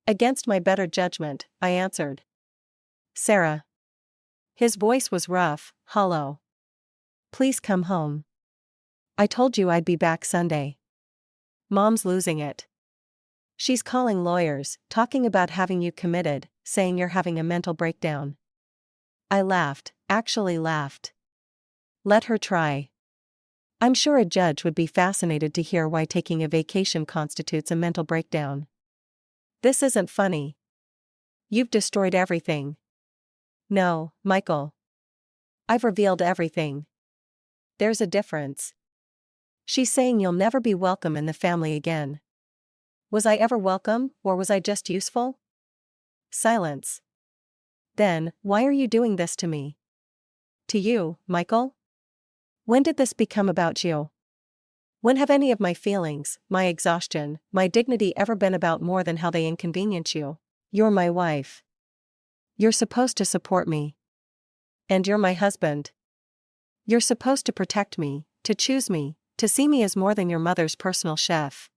Against my better judgment, I answered. "Sarah." His voice was rough, hollow. "Please come home. I told you I'd be back Sunday. Mom's losing it. She's calling lawyers, talking about having you committed, saying you're having a mental breakdown." I laughed, actually laughed. Let her try. I'm sure a judge would be fascinated to hear why taking a vacation constitutes a mental breakdown. This isn't funny. You've destroyed everything. No, Michael. I've revealed everything. There's a difference. She's saying you'll never be welcome in the family again. Was I ever welcome, or was I just useful? Silence. Then, why are you doing this to me? To you, Michael? When did this become about you? When have any of my feelings, my exhaustion, my dignity ever been about more than how they inconvenience you? You're my wife. You're supposed to support me. And you're my husband. You're supposed to protect me, to choose me, to see me as more than your mother's personal chef.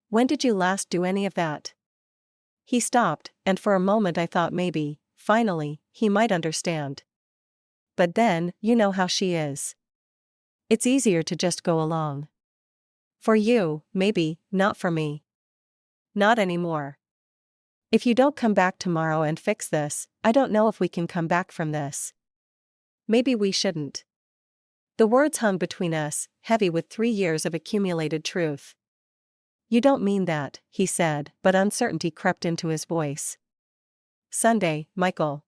When did you last do any of that? He stopped, and for a moment I thought maybe, finally, he might understand. But then, you know how she is. It's easier to just go along. For you, maybe, not for me. Not anymore. If you don't come back tomorrow and fix this, I don't know if we can come back from this. Maybe we shouldn't. The words hung between us, heavy with 3 years of accumulated truth. You don't mean that, he said, but uncertainty crept into his voice. Sunday, Michael.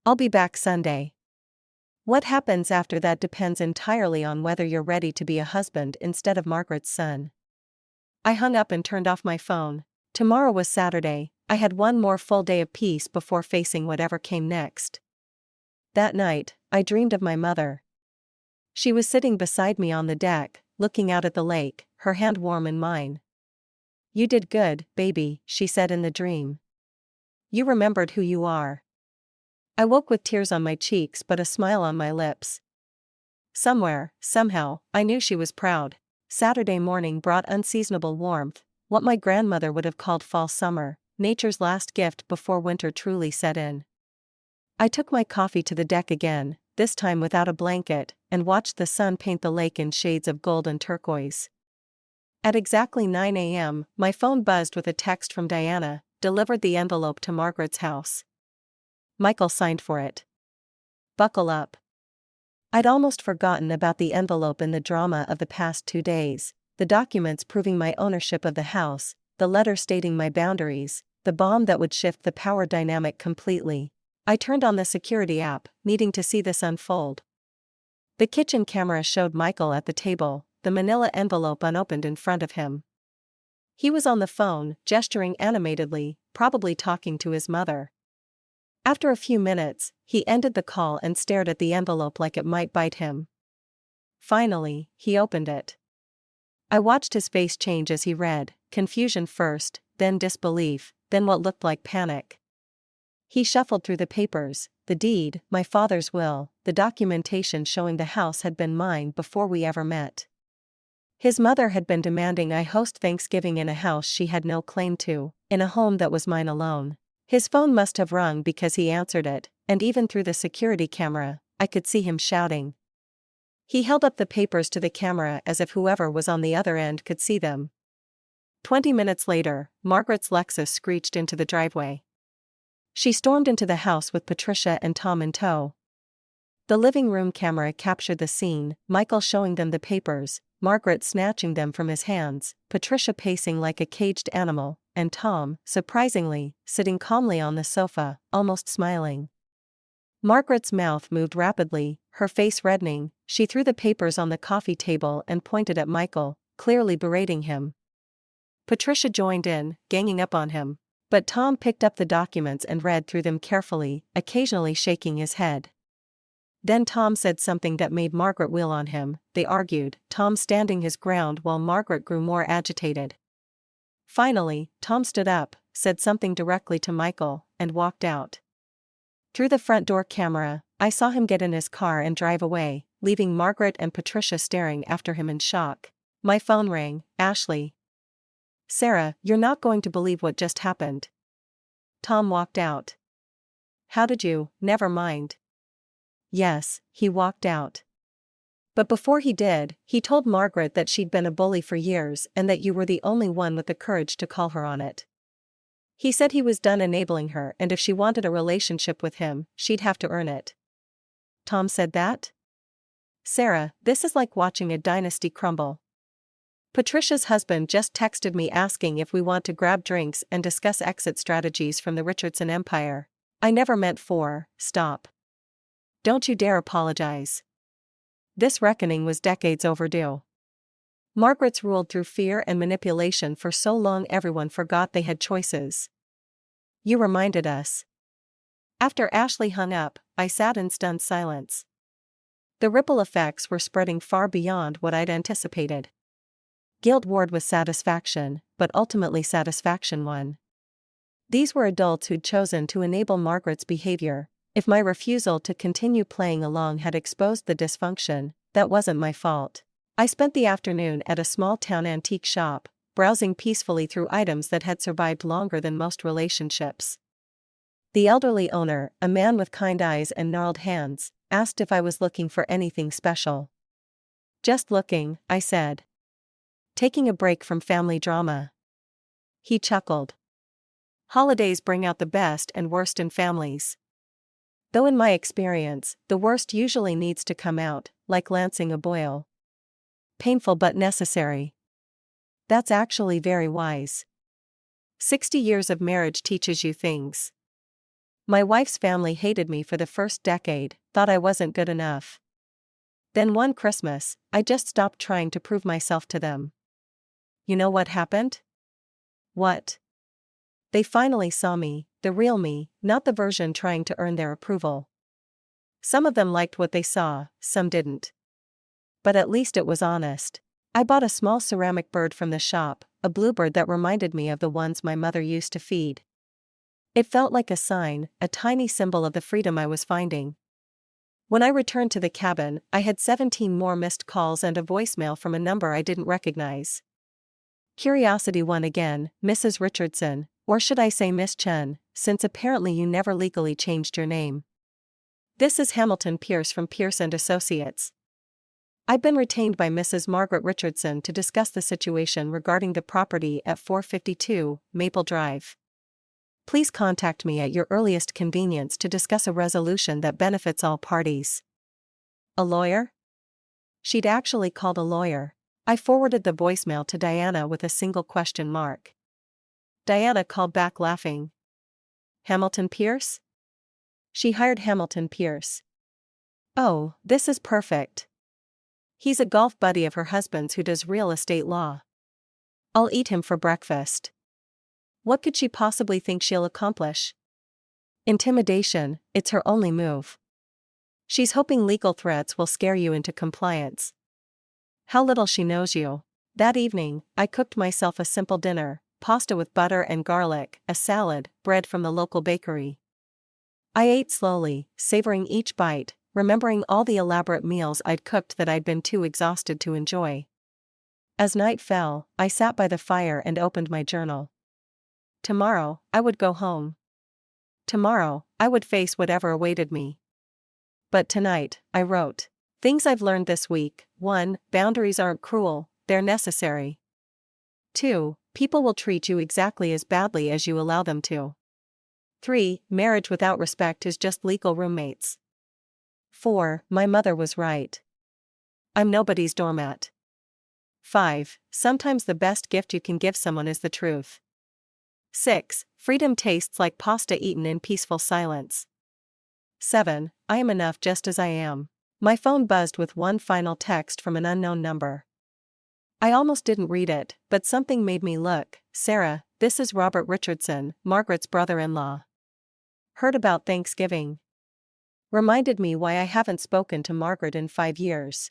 I'll be back Sunday. What happens after that depends entirely on whether you're ready to be a husband instead of Margaret's son. I hung up and turned off my phone. Tomorrow was Saturday. I had one more full day of peace before facing whatever came next. That night, I dreamed of my mother. She was sitting beside me on the deck, looking out at the lake, her hand warm in mine. You did good, baby, she said in the dream. You remembered who you are. I woke with tears on my cheeks but a smile on my lips. Somewhere, somehow, I knew she was proud. Saturday morning brought unseasonable warmth, what my grandmother would have called fall summer, nature's last gift before winter truly set in. I took my coffee to the deck again, this time without a blanket, and watched the sun paint the lake in shades of gold and turquoise. At exactly 9 a.m., my phone buzzed with a text from Diana, delivered the envelope to Margaret's house. Michael signed for it. Buckle up. I'd almost forgotten about the envelope in the drama of the past 2 days, the documents proving my ownership of the house, the letter stating my boundaries, the bomb that would shift the power dynamic completely. I turned on the security app, needing to see this unfold. The kitchen camera showed Michael at the table, the manila envelope unopened in front of him. He was on the phone, gesturing animatedly, probably talking to his mother. After a few minutes, he ended the call and stared at the envelope like it might bite him. Finally, he opened it. I watched his face change as he read, confusion first, then disbelief, then what looked like panic. He shuffled through the papers, the deed, my father's will, the documentation showing the house had been mine before we ever met. His mother had been demanding I host Thanksgiving in a house she had no claim to, in a home that was mine alone. His phone must have rung because he answered it, and even through the security camera, I could see him shouting. He held up the papers to the camera as if whoever was on the other end could see them. 20 minutes later, Margaret's Lexus screeched into the driveway. She stormed into the house with Patricia and Tom in tow. The living room camera captured the scene, Michael showing them the papers, Margaret snatching them from his hands, Patricia pacing like a caged animal, and Tom, surprisingly, sitting calmly on the sofa, almost smiling. Margaret's mouth moved rapidly, her face reddening. She threw the papers on the coffee table and pointed at Michael, clearly berating him. Patricia joined in, ganging up on him. But Tom picked up the documents and read through them carefully, occasionally shaking his head. Then Tom said something that made Margaret wheel on him. They argued, Tom standing his ground while Margaret grew more agitated. Finally, Tom stood up, said something directly to Michael, and walked out. Through the front door camera, I saw him get in his car and drive away, leaving Margaret and Patricia staring after him in shock. My phone rang. Ashley. Sarah, you're not going to believe what just happened. Tom walked out. How did you? Never mind. Yes, he walked out. But before he did, he told Margaret that she'd been a bully for years and that you were the only one with the courage to call her on it. He said he was done enabling her and if she wanted a relationship with him, she'd have to earn it. Tom said that? Sarah, this is like watching a dynasty crumble. Patricia's husband just texted me asking if we want to grab drinks and discuss exit strategies from the Richardson empire. I never meant for, stop. Don't you dare apologize. This reckoning was decades overdue. Margaret's ruled through fear and manipulation for so long everyone forgot they had choices. You reminded us. After Ashley hung up, I sat in stunned silence. The ripple effects were spreading far beyond what I'd anticipated. Guilt warred with satisfaction, but ultimately satisfaction won. These were adults who'd chosen to enable Margaret's behavior. If my refusal to continue playing along had exposed the dysfunction, that wasn't my fault. I spent the afternoon at a small-town antique shop, browsing peacefully through items that had survived longer than most relationships. The elderly owner, a man with kind eyes and gnarled hands, asked if I was looking for anything special. Just looking, I said. Taking a break from family drama. He chuckled. Holidays bring out the best and worst in families. Though in my experience, the worst usually needs to come out, like lancing a boil. Painful but necessary. That's actually very wise. 60 years of marriage teaches you things. My wife's family hated me for the first decade, thought I wasn't good enough. Then one Christmas, I just stopped trying to prove myself to them. You know what happened? What? They finally saw me, the real me, not the version trying to earn their approval. Some of them liked what they saw, some didn't. But at least it was honest. I bought a small ceramic bird from the shop, a bluebird that reminded me of the ones my mother used to feed. It felt like a sign, a tiny symbol of the freedom I was finding. When I returned to the cabin, I had 17 more missed calls and a voicemail from a number I didn't recognize. Curiosity won again, Mrs. Richardson, or should I say Miss Chen, since apparently you never legally changed your name. This is Hamilton Pierce from Pierce & Associates. I've been retained by Mrs. Margaret Richardson to discuss the situation regarding the property at 452 Maple Drive. Please contact me at your earliest convenience to discuss a resolution that benefits all parties. A lawyer? She'd actually called a lawyer. I forwarded the voicemail to Diana with a single question mark. Diana called back laughing. Hamilton Pierce? She hired Hamilton Pierce. Oh, this is perfect. He's a golf buddy of her husband's who does real estate law. I'll eat him for breakfast. What could she possibly think she'll accomplish? Intimidation, it's her only move. She's hoping legal threats will scare you into compliance. How little she knows you. That evening, I cooked myself a simple dinner, pasta with butter and garlic, a salad, bread from the local bakery. I ate slowly, savoring each bite, remembering all the elaborate meals I'd cooked that I'd been too exhausted to enjoy. As night fell, I sat by the fire and opened my journal. Tomorrow, I would go home. Tomorrow, I would face whatever awaited me. But tonight, I wrote. Things I've learned this week: 1. Boundaries aren't cruel, they're necessary. 2. People will treat you exactly as badly as you allow them to. 3. Marriage without respect is just legal roommates. 4. My mother was right. I'm nobody's doormat. 5. Sometimes the best gift you can give someone is the truth. 6. Freedom tastes like pasta eaten in peaceful silence. 7. I am enough just as I am. My phone buzzed with one final text from an unknown number. I almost didn't read it, but something made me look. Sarah, this is Robert Richardson, Margaret's brother-in-law. Heard about Thanksgiving. Reminded me why I haven't spoken to Margaret in 5 years.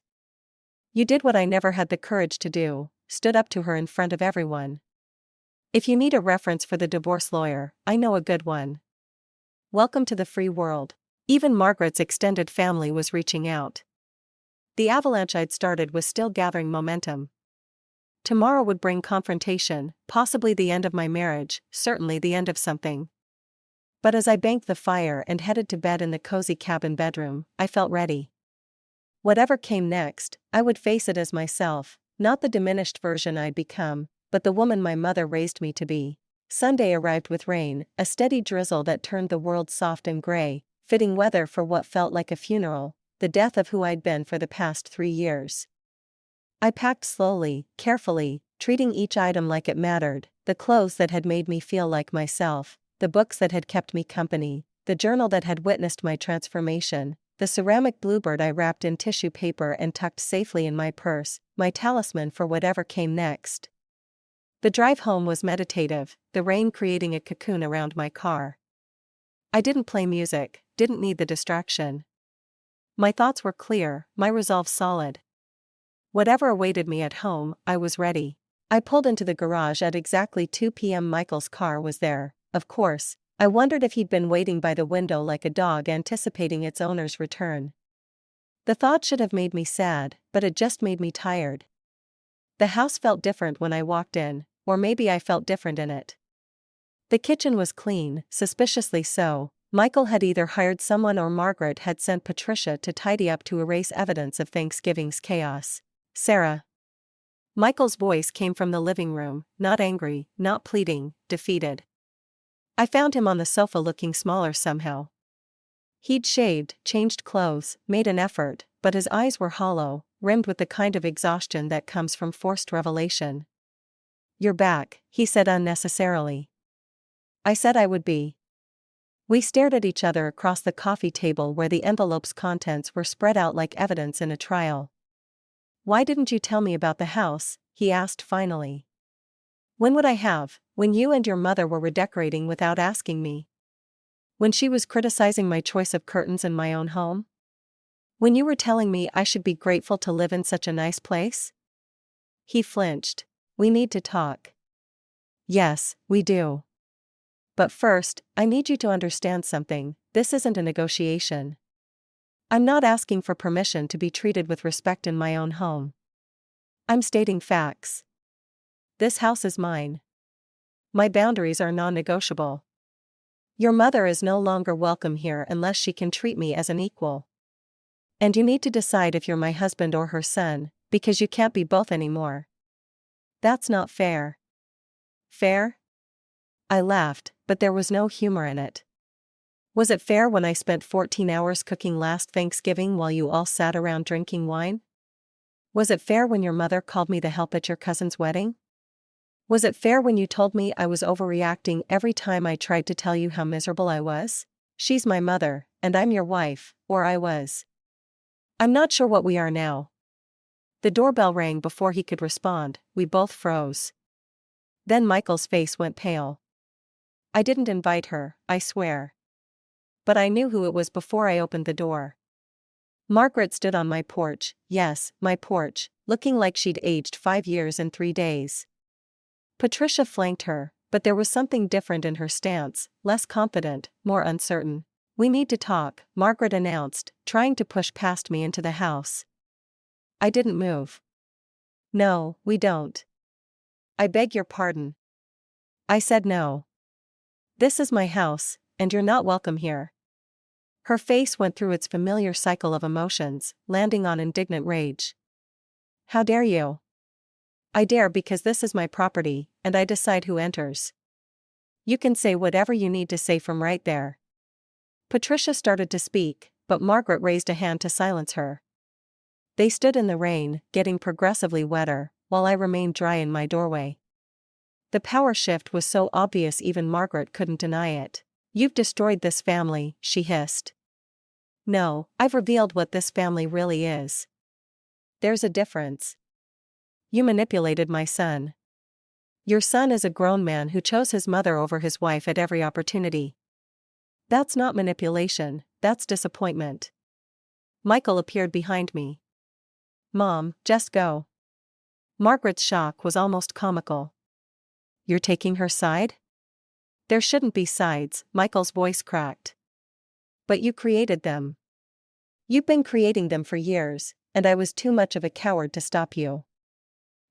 You did what I never had the courage to do, stood up to her in front of everyone. If you need a reference for the divorce lawyer, I know a good one. Welcome to the free world. Even Margaret's extended family was reaching out. The avalanche I'd started was still gathering momentum. Tomorrow would bring confrontation, possibly the end of my marriage, certainly the end of something. But as I banked the fire and headed to bed in the cozy cabin bedroom, I felt ready. Whatever came next, I would face it as myself, not the diminished version I'd become, but the woman my mother raised me to be. Sunday arrived with rain, a steady drizzle that turned the world soft and gray, fitting weather for what felt like a funeral, the death of who I'd been for the past 3 years. I packed slowly, carefully, treating each item like it mattered: the clothes that had made me feel like myself, the books that had kept me company, the journal that had witnessed my transformation, the ceramic bluebird I wrapped in tissue paper and tucked safely in my purse, my talisman for whatever came next. The drive home was meditative, the rain creating a cocoon around my car. I didn't play music, didn't need the distraction. My thoughts were clear, my resolve solid. Whatever awaited me at home, I was ready. I pulled into the garage at exactly 2 p.m. Michael's car was there, of course. I wondered if he'd been waiting by the window like a dog anticipating its owner's return. The thought should have made me sad, but it just made me tired. The house felt different when I walked in, or maybe I felt different in it. The kitchen was clean, suspiciously so. Michael had either hired someone or Margaret had sent Patricia to tidy up to erase evidence of Thanksgiving's chaos. Sarah. Michael's voice came from the living room, not angry, not pleading, defeated. I found him on the sofa looking smaller somehow. He'd shaved, changed clothes, made an effort, but his eyes were hollow, rimmed with the kind of exhaustion that comes from forced revelation. "You're back," he said unnecessarily. I said I would be. We stared at each other across the coffee table where the envelope's contents were spread out like evidence in a trial. "Why didn't you tell me about the house?" he asked finally. "When would I have, when you and your mother were redecorating without asking me? When she was criticizing my choice of curtains in my own home? When you were telling me I should be grateful to live in such a nice place?" He flinched. "We need to talk." "Yes, we do. But first, I need you to understand something: this isn't a negotiation. I'm not asking for permission to be treated with respect in my own home. I'm stating facts. This house is mine. My boundaries are non-negotiable. Your mother is no longer welcome here unless she can treat me as an equal. And you need to decide if you're my husband or her son, because you can't be both anymore. That's not fair." "Fair?" I laughed, but there was no humor in it. "Was it fair when I spent 14 hours cooking last Thanksgiving while you all sat around drinking wine? Was it fair when your mother called me the help at your cousin's wedding? Was it fair when you told me I was overreacting every time I tried to tell you how miserable I was? She's my mother, and I'm your wife, or I was. I'm not sure what we are now." The doorbell rang before he could respond. We both froze. Then Michael's face went pale. "I didn't invite her, I swear. But I knew who it was before I opened the door." Margaret stood on my porch, yes, my porch, looking like she'd aged 5 years and 3 days. Patricia flanked her, but there was something different in her stance, less confident, more uncertain. "We need to talk," Margaret announced, trying to push past me into the house. I didn't move. "No, we don't." "I beg your pardon." I said no. "This is my house, and you're not welcome here." Her face went through its familiar cycle of emotions, landing on indignant rage. How dare you? I dare because this is my property, and I decide who enters. You can say whatever you need to say from right there. Patricia started to speak, but Margaret raised a hand to silence her. They stood in the rain, getting progressively wetter, while I remained dry in my doorway. The power shift was so obvious even Margaret couldn't deny it. You've destroyed this family, she hissed. No, I've revealed what this family really is. There's a difference. You manipulated my son. Your son is a grown man who chose his mother over his wife at every opportunity. That's not manipulation, that's disappointment. Michael appeared behind me. Mom, just go. Margaret's shock was almost comical. You're taking her side? There shouldn't be sides, Michael's voice cracked. But you created them. You've been creating them for years, and I was too much of a coward to stop you.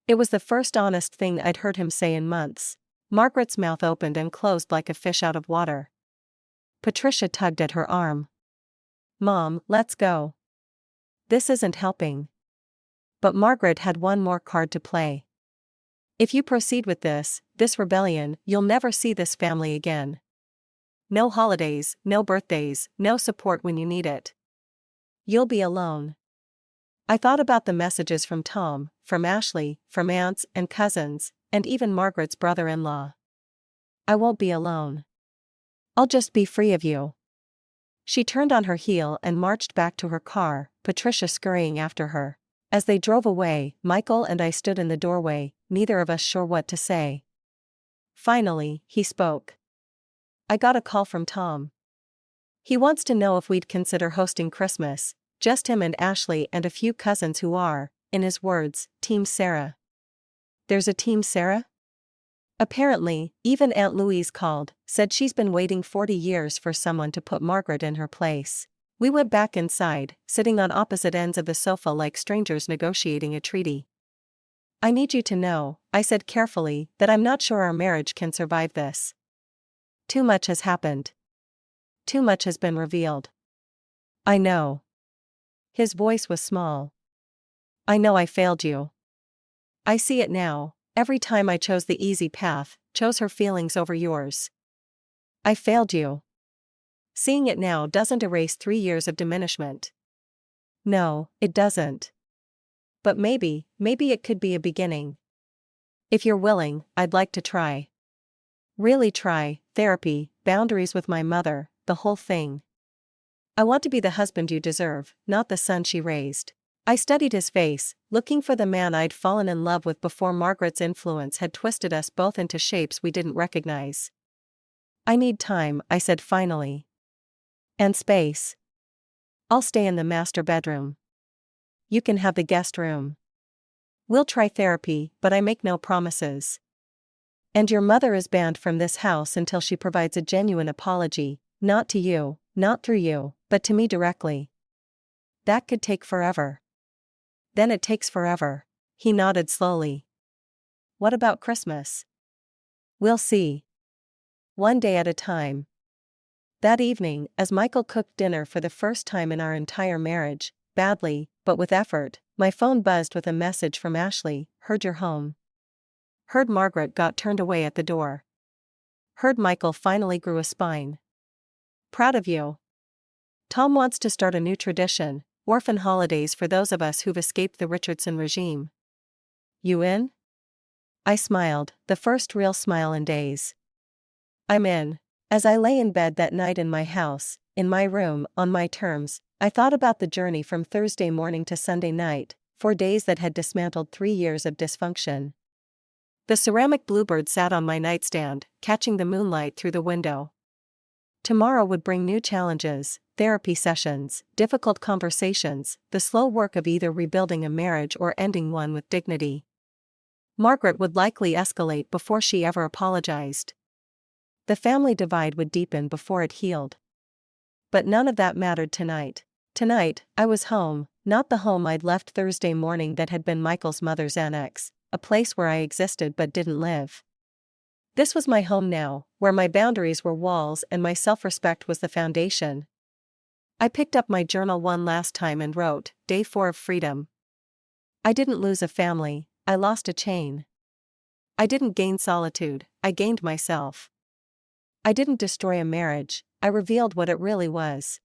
It was the first honest thing I'd heard him say in months. Margaret's mouth opened and closed like a fish out of water. Patricia tugged at her arm. Mom, let's go. This isn't helping. But Margaret had one more card to play. If you proceed with this rebellion, you'll never see this family again. No holidays, no birthdays, no support when you need it. You'll be alone. I thought about the messages from Tom, from Ashley, from aunts and cousins, and even Margaret's brother-in-law. I won't be alone. I'll just be free of you. She turned on her heel and marched back to her car, Patricia scurrying after her. As they drove away, Michael and I stood in the doorway, neither of us sure what to say. Finally, he spoke. I got a call from Tom. He wants to know if we'd consider hosting Christmas, just him and Ashley and a few cousins who are, in his words, Team Sarah. There's a Team Sarah? Apparently, even Aunt Louise called, said she's been waiting 40 years for someone to put Margaret in her place. We went back inside, sitting on opposite ends of the sofa like strangers negotiating a treaty. I need you to know, I said carefully, that I'm not sure our marriage can survive this. Too much has happened. Too much has been revealed. I know. His voice was small. I know I failed you. I see it now, every time I chose the easy path, chose her feelings over yours. I failed you. Seeing it now doesn't erase 3 years of diminishment. No, it doesn't. But maybe it could be a beginning. If you're willing, I'd like to try. Really try, therapy, boundaries with my mother, the whole thing. I want to be the husband you deserve, not the son she raised. I studied his face, looking for the man I'd fallen in love with before Margaret's influence had twisted us both into shapes we didn't recognize. I need time, I said finally. And space. I'll stay in the master bedroom. You can have the guest room. We'll try therapy, but I make no promises. And your mother is banned from this house until she provides a genuine apology, not to you, not through you, but to me directly. That could take forever. Then it takes forever. He nodded slowly. What about Christmas? We'll see. One day at a time. That evening, as Michael cooked dinner for the first time in our entire marriage, badly, but with effort, my phone buzzed with a message from Ashley. Heard you're home. Heard Margaret got turned away at the door. Heard Michael finally grew a spine. Proud of you. Tom wants to start a new tradition, orphan holidays for those of us who've escaped the Richardson regime. You in? I smiled, the first real smile in days. I'm in. As I lay in bed that night in my house, in my room, on my terms, I thought about the journey from Thursday morning to Sunday night, 4 days that had dismantled 3 years of dysfunction. The ceramic bluebird sat on my nightstand, catching the moonlight through the window. Tomorrow would bring new challenges, therapy sessions, difficult conversations, the slow work of either rebuilding a marriage or ending one with dignity. Margaret would likely escalate before she ever apologized. The family divide would deepen before it healed. But none of that mattered tonight. Tonight, I was home, not the home I'd left Thursday morning that had been Michael's mother's annex, a place where I existed but didn't live. This was my home now, where my boundaries were walls and my self-respect was the foundation. I picked up my journal one last time and wrote, Day 4 of Freedom. I didn't lose a family, I lost a chain. I didn't gain solitude, I gained myself. I didn't destroy a marriage, I revealed what it really was.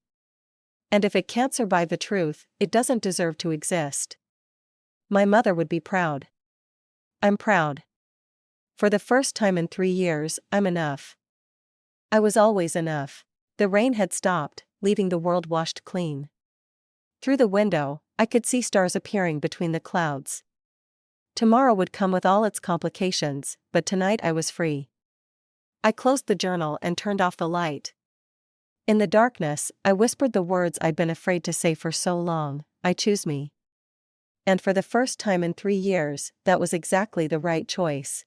And if it can't survive the truth, it doesn't deserve to exist. My mother would be proud. I'm proud. For the first time in 3 years, I'm enough. I was always enough. The rain had stopped, leaving the world washed clean. Through the window, I could see stars appearing between the clouds. Tomorrow would come with all its complications, but tonight I was free. I closed the journal and turned off the light. In the darkness, I whispered the words I'd been afraid to say for so long, I choose me. And for the first time in 3 years, that was exactly the right choice.